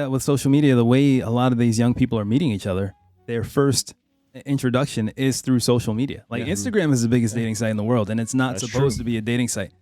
with social media, the way a lot of these young people are meeting each other, their first introduction is through social media. Like Instagram is the biggest dating site in the world, and it's not supposed to be a dating site.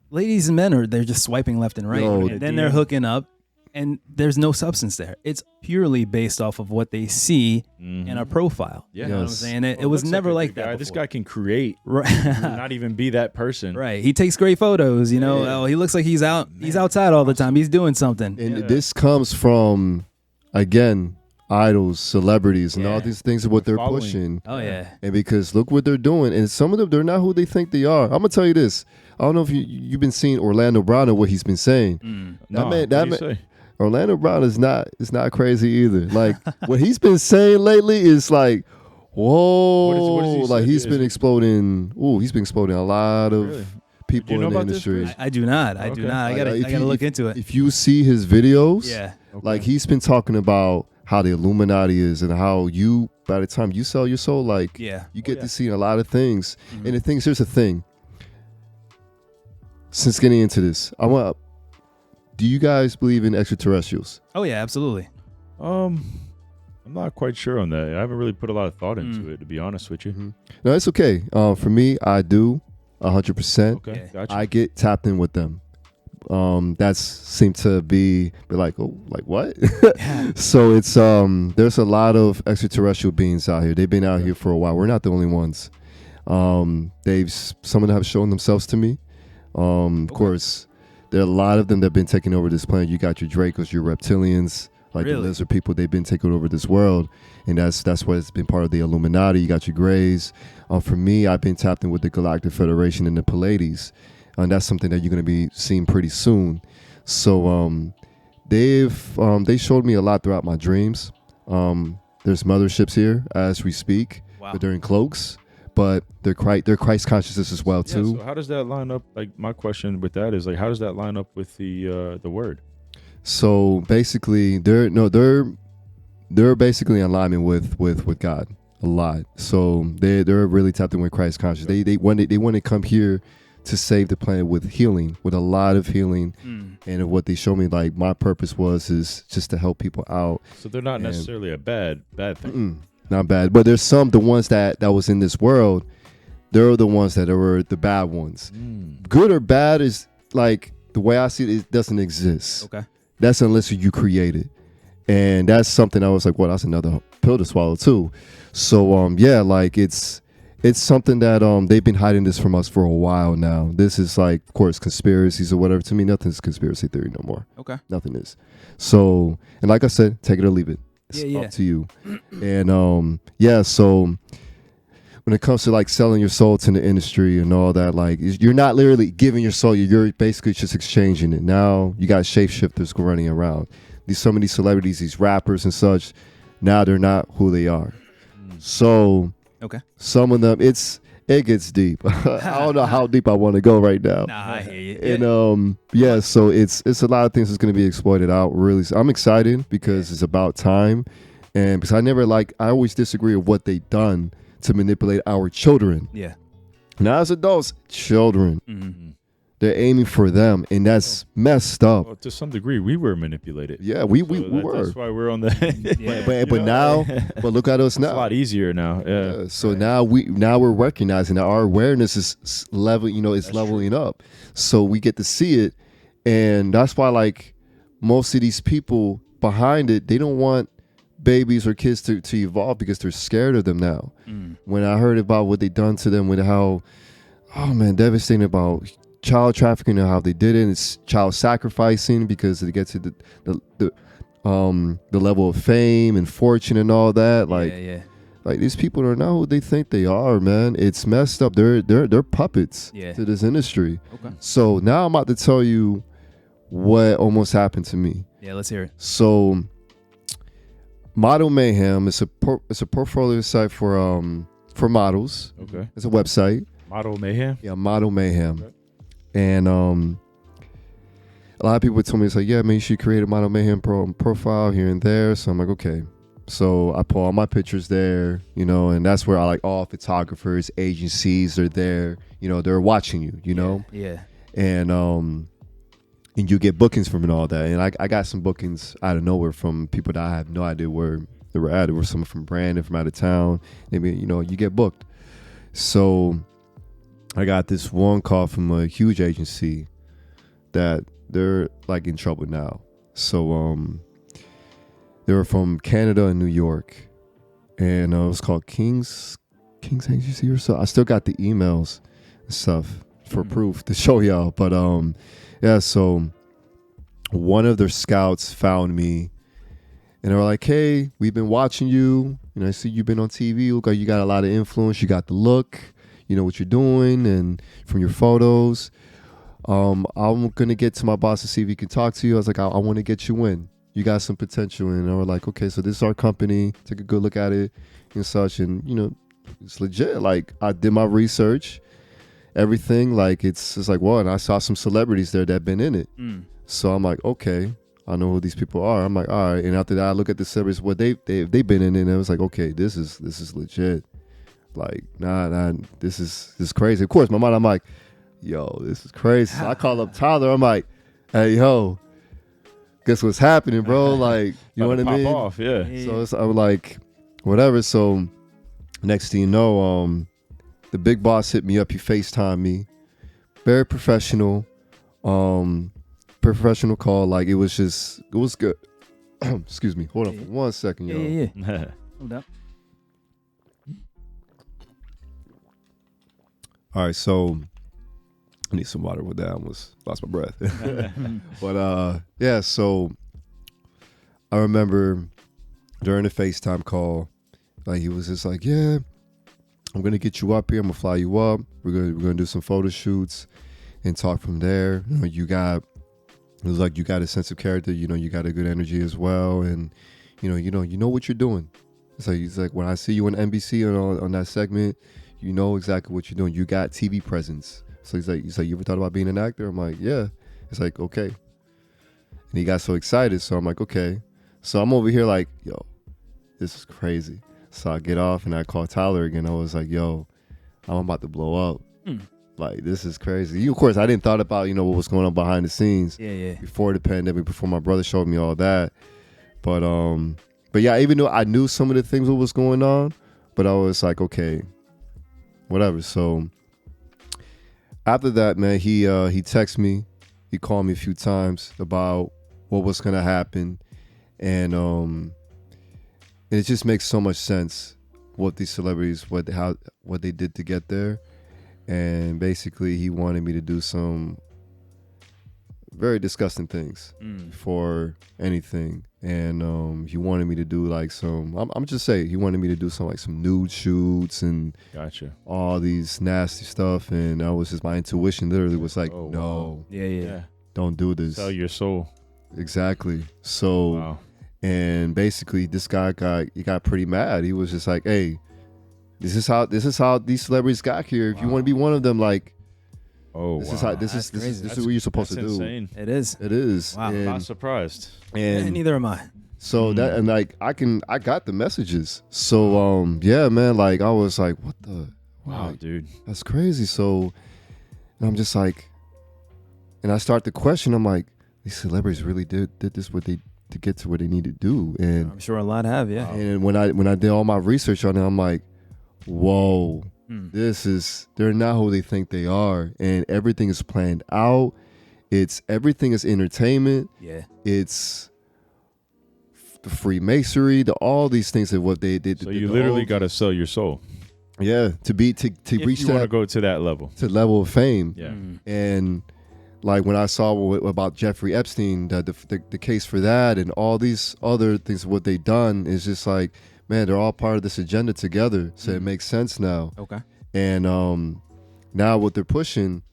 Ladies and men they're just swiping left and right, and then they're hooking up, and there's no substance there. It's purely based off of what they see in a profile. Yeah. You know what I'm saying? It was never like that before. This guy can create, right? Not even be that person. Right. He takes great photos, you know. Oh, he looks like he's out. He's outside all the time. He's doing something. And this comes from, again, idols, celebrities, and all these things are what they're pushing. Oh, yeah. And because look what they're doing. And some of them, they're not who they think they are. I'm going to tell you this. I don't know if you've been seeing Orlando Brown and what he's been saying. That man, Orlando Brown is not crazy either. Like what he's been saying lately is like, whoa, what he's been exploding. Ooh, he's been exploding a lot of people in the industry. I do not. I do not. I gotta look into it. If you see his videos, like he's been talking about how the Illuminati is and how you, by the time you sell your soul, like you get to see a lot of things. And the things, here's the thing. Since getting into this, do you guys believe in extraterrestrials? Oh yeah, absolutely. I'm not quite sure on that. I haven't really put a lot of thought into it, to be honest with you. No, it's okay. For me, I do 100%. Okay, gotcha. I get tapped in with them. That's seemed to be like, oh, like what? So it's there's a lot of extraterrestrial beings out here. They've been out here for a while. We're not the only ones. Some of them have shown themselves to me. Of course, there are a lot of them that have been taking over this planet. You got your Dracos, your reptilians, like the lizard people. They've been taking over this world, and that's what has been part of the Illuminati. You got your Greys. For me, I've been tapped in with the Galactic Federation and the Pleiades, and that's something that you're going to be seeing pretty soon. So they showed me a lot throughout my dreams. There's motherships here as we speak, but they're in cloaks. But they're Christ consciousness as well too. So how does that line up? Like my question with that is like, how does that line up with the word? So basically, they're basically in alignment with God a lot. So they're really tapped in with Christ consciousness. They want to come here to save the planet with healing, with a lot of healing. And what they showed me, like my purpose is just to help people out. So they're not necessarily a bad thing. Not bad, but there's the ones that was in this world, they're the ones that were the bad ones. Good or bad is like the way I see it, it doesn't exist. Okay. That's unless you create it. And that's something I was like, well, that's another pill to swallow too. So like it's something that they've been hiding this from us for a while now. This is like, of course, conspiracies or whatever. To me, nothing's conspiracy theory no more. Okay. Nothing is. So, and like I said, take it or leave it. It's up to you. And so when it comes to like selling your soul to the industry and all that, like you're not literally giving your soul, you're basically just exchanging it. Now you got shapeshifters running around. Some of these celebrities, these rappers and such, now they're not who they are. So some of them, it gets deep. I don't know how deep I want to go right now. Nah, I hear you. And so it's a lot of things that's going to be exploited out. Really, I'm excited because it's about time, and because I always disagree with what they've done to manipulate our children. Yeah. Now as adults, children, they're aiming for them, and that's messed up. Well, to some degree, we were manipulated. Yeah, we were. That's why we're on the. but now, but look at us now. It's a lot easier now. Yeah. So now we're recognizing that our awareness is leveling up. So we get to see it, and that's why like most of these people behind it, they don't want babies or kids to evolve because they're scared of them now. When I heard about what they done to them, with how, devastating about child trafficking and how they did it. It's child sacrificing because it gets to the level of fame and fortune and all that. Like these people are not who they think they are, man. It's messed up. They're puppets to this industry. Okay. So now I'm about to tell you what almost happened to me. Yeah, let's hear it. So Model Mayhem is a portfolio site for models. Okay. It's a website. Model Mayhem? Yeah, Model Mayhem. Okay. And a lot of people told me, it's like, yeah, man, you should create a Model Mayhem profile here and there. So I'm like, okay. So I put all my pictures there, and that's where I like all photographers, agencies are there, they're watching you, Yeah. And and you get bookings from it and all that. And I got some bookings out of nowhere from people that I have no idea where they were at. There were some from Brandon, from out of town. Maybe, you get booked. So I got this one call from a huge agency that they're like in trouble now. So they were from Canada and New York, and it was called King's Agency or so. I still got the emails and stuff for proof to show y'all. But yeah, so one of their scouts found me, and they were like, "Hey, we've been watching you. I see you've been on TV. Look like you got a lot of influence. You got the look. You know what you're doing, and from your photos. I'm gonna get to my boss to see if he can talk to you." I was like, I want to get you in. You got some potential. And they were like, "Okay, so this is our company. Take a good look at it and such." And it's legit. Like, I did my research, everything. Like, it's like, well, and I saw some celebrities there that been in it. So I'm like, okay, I know who these people are. I'm like, all right. And after that, I look at the celebrities, what they've been in it, and I was like, okay, this is legit. Like, nah, this is crazy. Of course, my mind, I'm like, yo, this is crazy. So I call up Tyler. I'm like, hey, yo, guess what's happening, bro? Like, you know what I mean? Pop off, yeah. So I'm like, whatever. So next thing you know, the big boss hit me up. He FaceTimed me. Very professional. Professional call. Like, it was good. Excuse me. Hold on for 1 second, yo. Yeah. Hold up. All right, so I need some water with that. I almost lost my breath. But yeah, so I remember during the FaceTime call, like, he was just like, yeah, I'm gonna get you up here. I'm gonna fly you up. We're gonna do some photo shoots and talk from there. It was like, you got a sense of character. You got a good energy as well, and you know what you're doing. He's like, when I see you on NBC on that segment, you know exactly what you're doing. You got TV presence. So he's like, you ever thought about being an actor? I'm like, yeah. It's like, okay. And he got so excited. So I'm like, okay. So I'm over here like, yo, this is crazy. So I get off and I call Tyler again. I was like, yo, I'm about to blow up. Like, this is crazy. Of course, I didn't thought about, what was going on behind the scenes. Yeah. Before the pandemic, before my brother showed me all that. But yeah, even though I knew some of the things that was going on, but I was like, okay, whatever. So after that, man, he texted me. He called me a few times about what was gonna happen, and it just makes so much sense what these celebrities, what they did to get there. And basically, he wanted me to do some very disgusting things for anything. And he wanted me to do like I'm just saying, he wanted me to do some nude shoots and Gotcha. all these nasty stuff. And I was just, my intuition literally was like, Oh, no, wow. Yeah. don't do this. Sell your soul. Exactly. So, Wow. and basically this guy got pretty mad. He was just like, hey, this is how these celebrities got here. If you want to be one of them, like, this is how this is what you're supposed to do. Insane. It is. It is. Wow. And, I'm not surprised. and Neither am I. so that, and like, I got the messages. So yeah, man, like, I was like, what the Wow, like, dude. that's crazy. So, and I'm just like, and I start to question. I'm like, these celebrities really did this to get to where they need to do. And I'm sure a lot have, yeah. and when I did all my research on it, I'm like, whoa, they're not who they think they are, and everything is planned out. Everything is entertainment. Yeah. It's the Freemasonry, all these things that what they did. So you literally got to sell your soul. Yeah, to reach you want to go to that level. To level of fame. Yeah. And like when I saw about Jeffrey Epstein, the case for that, and all these other things, what they done is just like, man, they're all part of this agenda together. So it makes sense now. Okay. And now what they're pushing,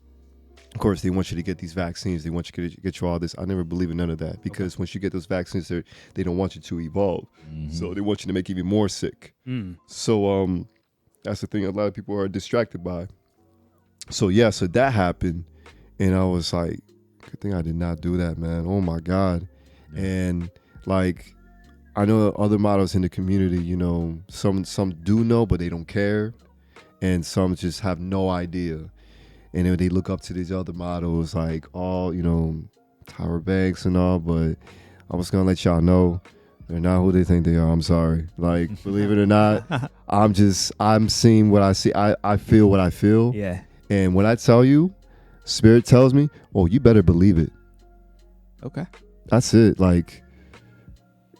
of course, they want you to get these vaccines. They want you to get you all this. I never believe in none of that, because once you get those vaccines, they don't want you to evolve. So they want you to make even more sick. So that's the thing a lot of people are distracted by. So yeah, so that happened. And I was like, good thing I did not do that, man. Oh my God. Yeah. And like, I know other models in the community, some do know, but they don't care. And some just have no idea. And then they look up to these other models, like all, Tyra Banks and all, but I was gonna let y'all know they're not who they think they are. I'm sorry. Like, believe it or not, I'm seeing what I see. I feel what I feel. Yeah. And when I tell you, Spirit tells me, oh, you better believe it. Okay. That's it. Like,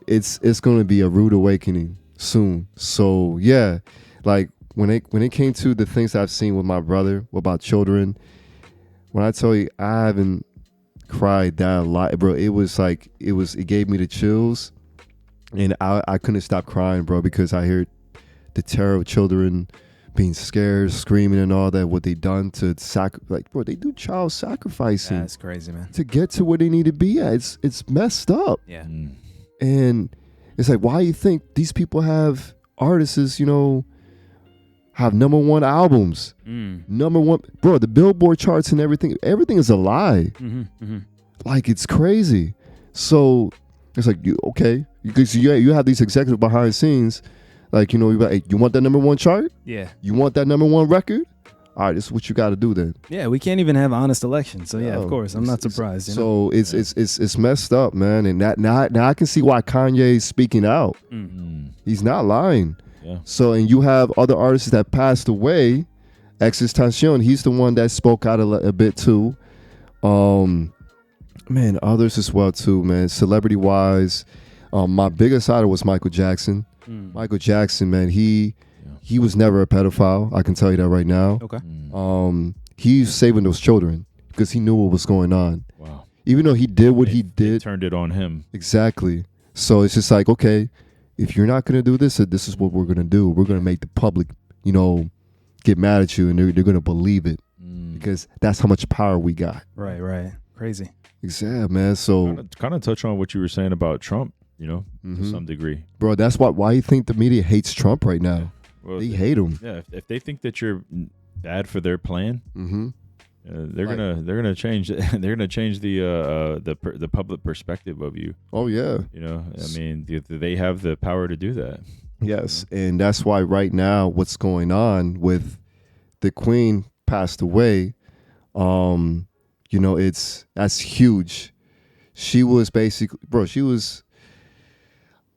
it's going to be a rude awakening soon. So yeah, like when it came to the things I've seen with my brother about children, when I tell you I haven't cried that a lot, bro, it gave me the chills, and I couldn't stop crying, bro, because I heard the terror of children being scared, screaming, and all that. What they done to bro, they do child sacrificing. That's crazy, man. To get to where they need to be at. It's messed up. Yeah. And it's like, why you think these people have artists, have #1 albums, #1, bro, the Billboard charts and everything is a lie. Like, it's crazy. So it's like, because you have these executives behind the scenes, like, you want that #1 chart? Yeah. You want that #1 record? All right, this is what you got to do then. Yeah, we can't even have honest elections. So yeah, of course, I'm not surprised. So it's messed up, man. And that now I can see why Kanye's speaking out. He's not lying. Yeah. So, and you have other artists that passed away. Existential, he's the one that spoke out a bit too. Man, others as well too, man. Celebrity wise, my biggest idol was Michael Jackson. Michael Jackson, man, he was never a pedophile. I can tell you that right now. Okay. He's saving those children because he knew what was going on. Wow. Even though he did what he did. They turned it on him. Exactly. So it's just like, okay, if you're not going to do this, this is what we're going to do. We're going to make the public, get mad at you, and they're going to believe it because that's how much power we got. Right. Crazy. Exactly, man. So kind of touch on what you were saying about Trump, to some degree. Bro, that's why you think the media hates Trump right now. Well, they hate him. Yeah, if they think that you're bad for their plan, they're gonna change. They're gonna change the public perspective of you. Oh yeah. I mean, they have the power to do that. Yes, and that's why right now, what's going on with the Queen passed away. That's huge. She was basically, bro. She was.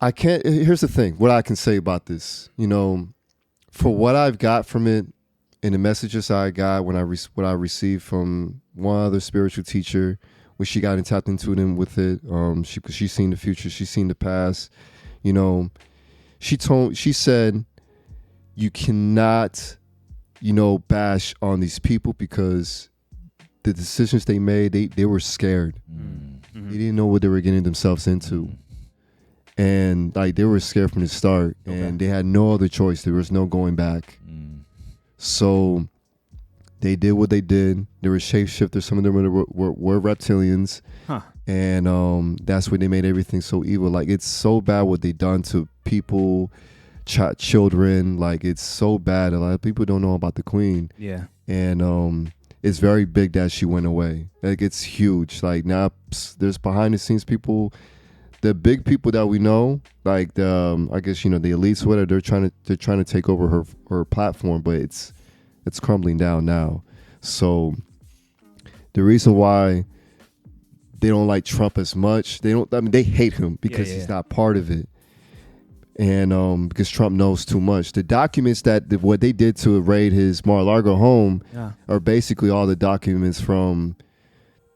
I can't. Here's the thing. What I can say about this, for what I've got from it, and the messages I got what I received from one other spiritual teacher, when she got tapped into them with it, because she's seen the future, she's seen the past, she said, you cannot, bash on these people because the decisions they made, they were scared. They didn't know what they were getting themselves into. And like they were scared from the start, and they had no other choice. There was no going back. So they did what they did. They were shapeshifters. Some of them were reptilians, and that's when they made everything so evil. Like, it's so bad what they done to people, children. Like, it's so bad. A lot of people don't know about the Queen. Yeah, and it's very big that she went away. Like, it's huge. Like, now there's behind the scenes people. The big people that we know, like the I guess the elites, whatever, they're trying to take over her platform, but it's crumbling down now. So the reason why they don't like Trump as much, they hate him because he's not part of it, and because Trump knows too much. The documents what they did to raid his Mar-a-Lago home are basically all the documents from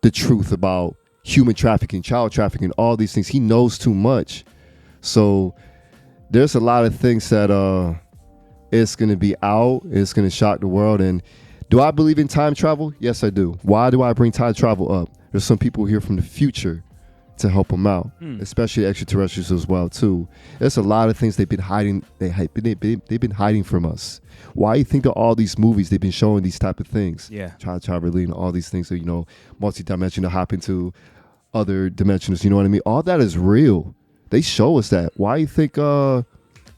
the truth about human trafficking, child trafficking, all these things. He knows too much. So there's a lot of things that it's going to be out. It's going to shock the world. And do I believe in time travel? Yes, I do. Why do I bring time travel up? There's some people here from the future to help them out, especially extraterrestrials as well too. There's a lot of things they've been hiding. They've been hiding from us. Why you think that all these movies they've been showing these type of things? Yeah, child traveling, all these things. So multi-dimensional, hop into other dimensions. You know what I mean? All that is real. They show us that. Why you think the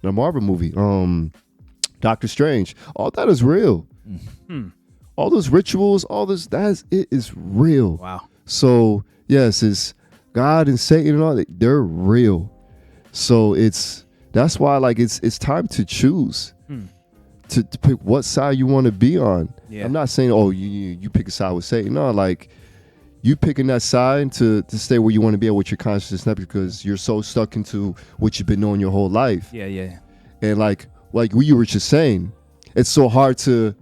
Marvel movie, Doctor Strange, all that is real. All those rituals, it is real. Wow. So yes, it's God and Satan and all that, they're real. So that's why it's time to choose to pick what side you want to be on. Yeah. I'm not saying you pick a side with Satan. No, you picking that side to stay where you want to be at with your consciousness, not because you're so stuck into what you've been knowing your whole life. Yeah. And like what you were just saying, it's so hard to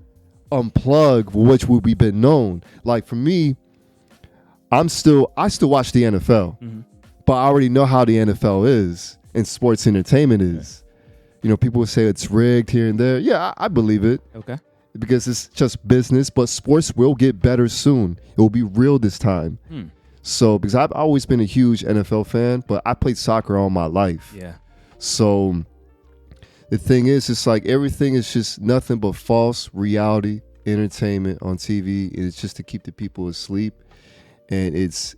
unplug what we've been known. Like for me, I still watch the NFL, but I already know how the NFL is and sports entertainment is. You know, people will say it's rigged here and there. Yeah, I believe it. Okay. Because it's just business, but sports will get better soon. It will be real this time. So, because I've always been a huge NFL fan, but I played soccer all my life. Yeah. So the thing is, it's like everything is just nothing but false reality entertainment on TV. It's just to keep the people asleep. And it's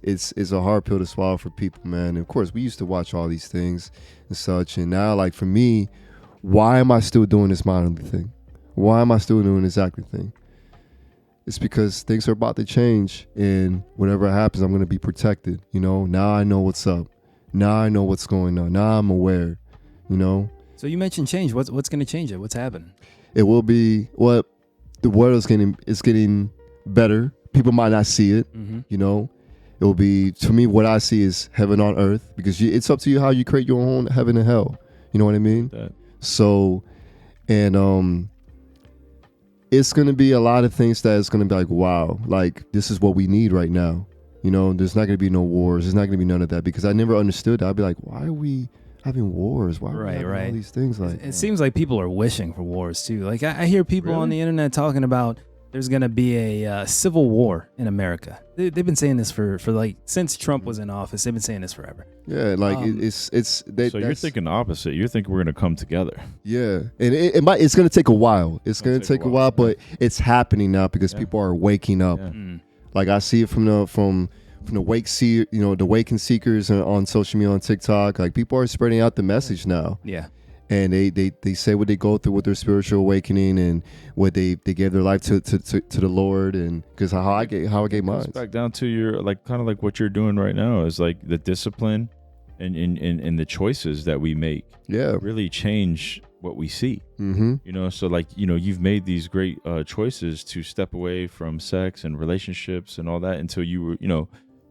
a hard pill to swallow for people, man. And of course, we used to watch all these things and such. And now, like for me, why am I still doing this modern thing? Why am I still doing this acting thing? It's because things are about to change, and whatever happens, I'm going to be protected. You know, now I know what's up. Now I know what's going on. Now I'm aware. You know. So you mentioned change. What's going to change it? What's happening? It will be what the world is getting better. People might not see it. You know, it will be, to me, what I see is heaven on earth, because it's up to you how you create your own heaven and hell. You know what I mean? So, and it's going to be a lot of things that is going to be like, wow, like this is what we need right now. You know, there's not going to be no wars. There's not going to be none of that, because I never understood that. I'd be like, why are we having wars? Why are we having all these things? Like, it seems like people are wishing for wars too. Like I hear people on the internet talking about there's going to be a civil war in America. They've been saying this for like since Trump was in office. They've been saying this forever. Yeah, like so you're thinking the opposite. You're thinking we're going to come together. Yeah, and it's going to take a while. It's going to take a while, but it's happening now because people are waking up. Like I see it from the waking seekers the social media on TikTok. Like people are spreading out the message now. Yeah. And they say what they go through with their spiritual awakening and what they gave their life to the Lord, and because how I gave mine. Back down to your kind of like what you're doing right now is like the discipline and the choices that we make. Yeah, really change what we see. You know, so like you've made these great choices to step away from sex and relationships and all that until you were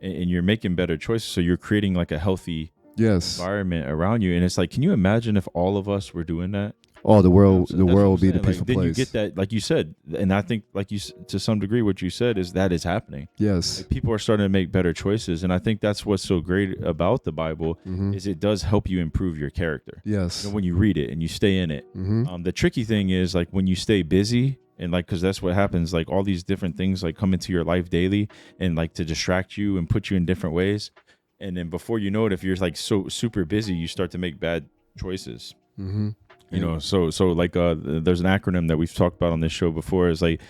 and you're making better choices. So you're creating like a healthy environment around you, and it's like, can you imagine if all of us were doing that? Oh, the world will be the peaceful place. Then you place. get that, like you said, and I think, like you, to some degree, what you said is that is happening. Yes, like people are starting to make better choices, and I think that's what's so great about the Bible is it does help you improve your character. Yes, when you read it and you stay in it. The tricky thing is like when you stay busy. And like, because that's what happens, like all these different things like come into your life daily and like to distract you and put you in different ways. And then before you know it, if you're like so super busy, you start to make bad choices. You know, so like there's an acronym that we've talked about on this show before. Is like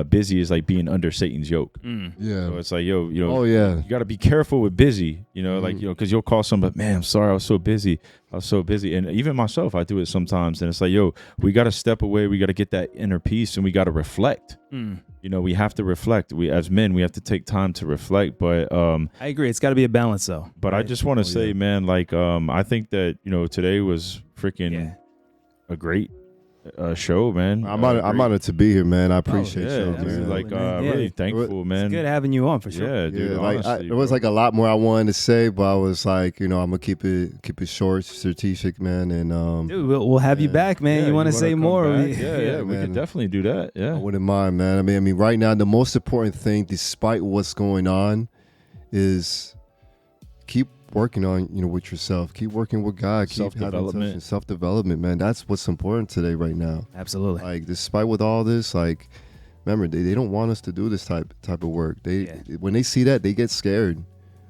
busy is like being under Satan's yoke. Yeah. So it's like, you got to be careful with busy. Like because you'll call somebody, man, I'm sorry, I was so busy. And even myself, I do it sometimes. And it's like, we got to step away. We got to get that inner peace, and we got to reflect. We have to reflect. We as men, we have to take time to reflect. But I agree. It's got to be a balance, though. But right? I just want to say, man, like I think that today was freaking a great show, man. I'm honored to be here, man. I appreciate you, man. Like really thankful, man. It's good having you on for sure. Yeah, dude. Honestly, there was like a lot more I wanted to say, but I was like, I'm gonna keep it short, strategic, man. And dude, we'll have you back, man. You want to say more? We could definitely do that. Yeah, I wouldn't mind, man. I mean, right now the most important thing, despite what's going on, is keep working on with yourself, keep working with God, keep self-development, man. That's what's important today, right now. Absolutely. Like, despite with all this, like, remember, they don't want us to do this type of work. When they see that, they get scared.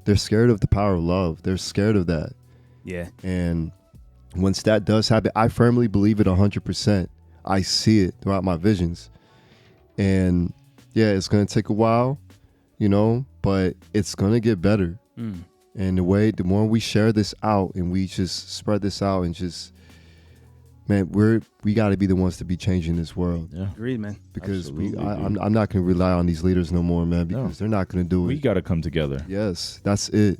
They're scared of the power of love. They're scared of that. Yeah. And once that does happen, I firmly believe it 100%. I see it throughout my visions. And it's gonna take a while, but it's gonna get better. And the more we share this out and we just spread this out and just, man, we got to be the ones to be changing this world. Yeah, agreed, man. Because I'm not going to rely on these leaders no more, man. Because they're not going to do it. We got to come together. Yes, that's it.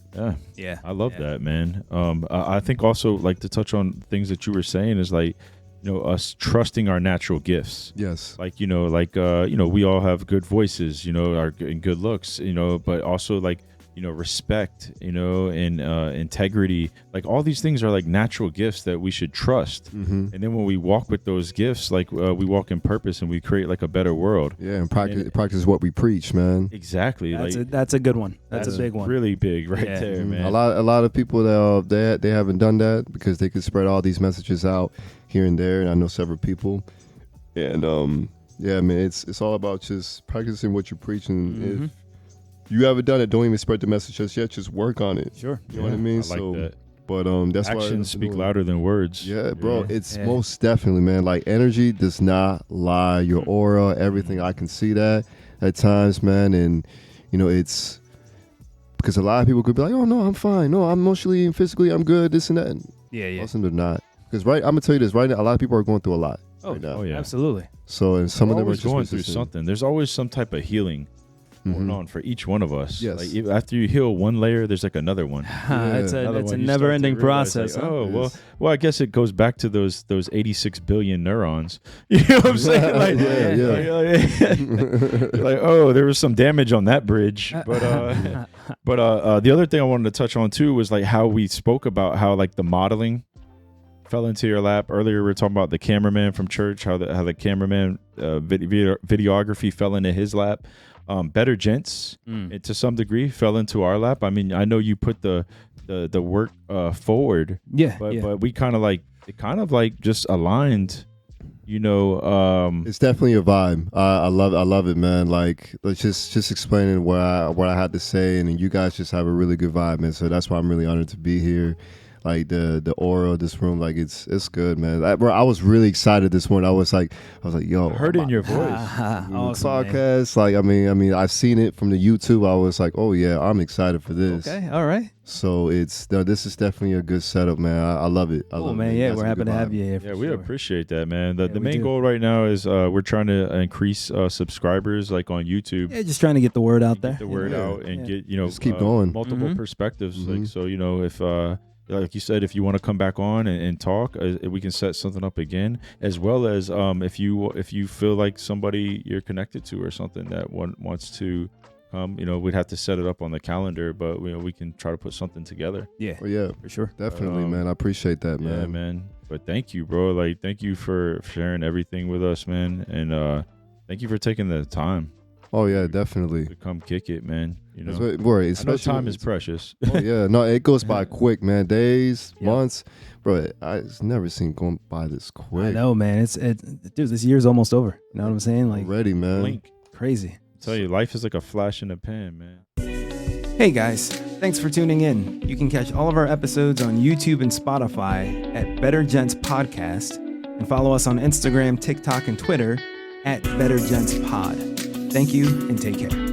Yeah. I love that, man. I think also, like, to touch on things that you were saying is like, us trusting our natural gifts. Yes. Like, we all have good voices, and good looks, but also like, respect, and integrity. Like all these things are like natural gifts that we should trust. And then when we walk with those gifts, like we walk in purpose and we create like a better world. Yeah, and practice what we preach, man. Exactly. That's a good one. That's a big one. Really big there, man. A lot of people that they haven't done that because they could spread all these messages out here and there, and I know several people. And yeah, man, it's all about just practicing what you're preaching. If you haven't done it, don't even spread the message just yet. Just work on it. Sure. You know what I mean? I like that. But that's why actions speak louder than words. Yeah, bro. It's most definitely, man. Like energy does not lie. Your aura, everything. I can see that at times, man. And it's because a lot of people could be like, "Oh no, I'm fine. No, I'm emotionally and physically, I'm good. This and that." And listen, they're not. Because I'm gonna tell you this right now. A lot of people are going through a lot right now. Oh yeah, absolutely. So and some of them are just going through something. There's always some type of healing going on for each one of us. Yes. Like after you heal one layer, there's like another one. It's a never-ending process. Like, well, I guess it goes back to those 86 billion neurons. You know what I'm saying? Like, like, oh, there was some damage on that bridge. But the other thing I wanted to touch on too was like how we spoke about how like the modeling fell into your lap earlier. We were talking about the cameraman from church, how the cameraman videography fell into his lap. Better Gents, to some degree, fell into our lap. I mean, I know you put the work forward, but we kind of like just aligned. It's definitely a vibe. I love it, man. Like, let's just explaining what I had to say, and then you guys just have a really good vibe, man. So that's why I'm really honored to be here. Like the aura of this room, like it's good, man. I was really excited this morning. I was like, yo, I heard it in your voice. Awesome, podcast. Man. Like, I mean, I've seen it from the YouTube. I was like, oh yeah, I'm excited for this. Okay, all right. So this is definitely a good setup, man. I love it. I love man. it. Yeah, That's we're happy to have you here. Yeah, we appreciate that, man. The main goal right now is we're trying to increase subscribers, like on YouTube. Yeah, just trying to get the word out there. Get the word out and get just keep going. Multiple perspectives. Like so, if like you said, if you want to come back on and talk, we can set something up again. As well as if you feel like somebody you're connected to or something that wants to come, we'd have to set it up on the calendar, but we can try to put something together. Yeah, for sure, definitely, man. I appreciate that, man. Yeah, man. But thank you, bro. Like, thank you for sharing everything with us, man, and thank you for taking the time. Oh yeah, definitely. To come kick it, man. Especially I know time is precious. Oh yeah, no, it goes by quick, man. Days, months, bro. I've never seen going by this quick. I know, man. Dude, this year's almost over. You know what I'm saying? Like, already, man. Blink. Crazy. I tell you, life is like a flash in the pan, man. Hey guys, thanks for tuning in. You can catch all of our episodes on YouTube and Spotify at Better Gents Podcast, and follow us on Instagram, TikTok, and Twitter at Better Gents Pod. Thank you and take care.